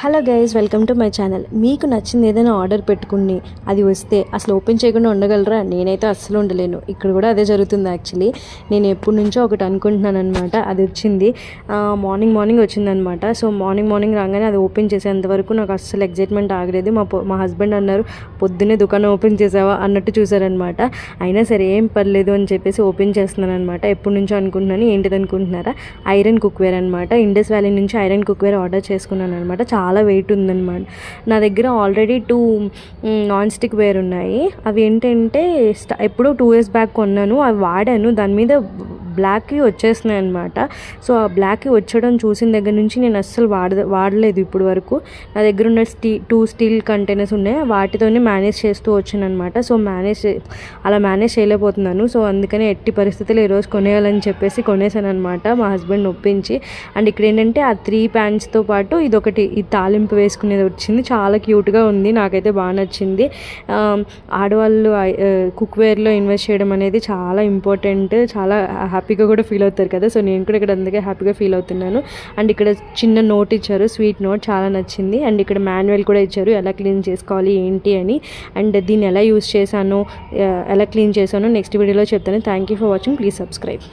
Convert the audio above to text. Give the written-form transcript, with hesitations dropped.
Hello guys, welcome to my channel. మీకు నచ్చింది ఏదైనా ఆర్డర్ పెట్టుకుని అది వస్తే అసలు ఓపెన్ చేయకుండా ఉండగలరా? నేనైతే అస్సలు ఉండలేను. ఇక్కడ కూడా అదే జరుగుతుంది. యాక్చువల్లీ నేను ఎప్పటి నుంచో ఒకటి అనుకుంటున్నాను అనమాట. అది వచ్చింది మార్నింగ్ వచ్చిందనమాట. సో మార్నింగ్ రాగానే అది ఓపెన్ చేసేంతవరకు నాకు అస్సలు ఎగ్జైట్మెంట్ ఆగలేదు. మా హస్బెండ్ అన్నారు, పొద్దున్నే దుకాణం ఓపెన్ చేసావా అన్నట్టు చూసారనమాట. అయినా సరే ఏం పర్లేదు అని చెప్పేసి ఓపెన్ చేస్తున్నాను అనమాట. ఎప్పటి నుంచో అనుకుంటున్నాను. ఏంటిది అనుకుంటున్నారా? ఐరన్ కుక్వేర్ అనమాట. ఇండస్ వ్యాలీ నుంచి ఐరన్ కుక్వేర్ ఆర్డర్ చేసుకున్నాను అనమాట. చాలా వెయిట్ ఉందన్నమాట. నా దగ్గర ఆల్రెడీ 2 నాన్ స్టిక్ వేర్ ఉన్నాయి. అవి ఏంటంటే ఎప్పుడో 2 years బ్యాక్ కొన్నాను. అవి వాడాను. దాని మీద బ్లాక్కి వచ్చేస్తున్నాయి అనమాట. సో ఆ బ్లాక్కి వచ్చడం చూసిన దగ్గర నుంచి నేను అస్సలు వాడలేదు ఇప్పుడు వరకు. నా దగ్గర ఉన్న 2 స్టీల్ కంటైనర్స్ ఉన్నాయి. వాటితోనే మేనేజ్ చేస్తూ వచ్చాను అనమాట. సో అలా మేనేజ్ చేయలేకపోతున్నాను. సో అందుకని ఎట్టి పరిస్థితులు ఈరోజు కొనేయాలని చెప్పేసి కొనేసాను అనమాట, మా హస్బెండ్ ఒప్పించి. అండ్ ఇక్కడ ఏంటంటే ఆ 3 ప్యాంట్స్తో పాటు ఇదొకటి, ఈ తాలింపు వేసుకునేది వచ్చింది. చాలా క్యూట్గా ఉంది. నాకైతే బాగా నచ్చింది. ఆడవాళ్ళు కుక్వేర్లో ఇన్వెస్ట్ చేయడం అనేది చాలా ఇంపార్టెంట్. చాలా హ్యాపీగా కూడా ఫీల్ అవుతారు కదా. సో నేను కూడా ఇక్కడ అందుకే హ్యాపీగా ఫీల్ అవుతున్నాను. అండ్ ఇక్కడ చిన్న నోట్ ఇచ్చారు, స్వీట్ నోట్, చాలా నచ్చింది. అండ్ ఇక్కడ మాన్యువల్ కూడా ఇచ్చారు, ఎలా క్లీన్ చేసుకోవాలి ఏంటి అని. అండ్ దీన్ని ఎలా యూస్ చేశాను, ఎలా క్లీన్ చేశాను నెక్స్ట్ వీడియోలో చెప్తాను. Thank you for watching. Please subscribe.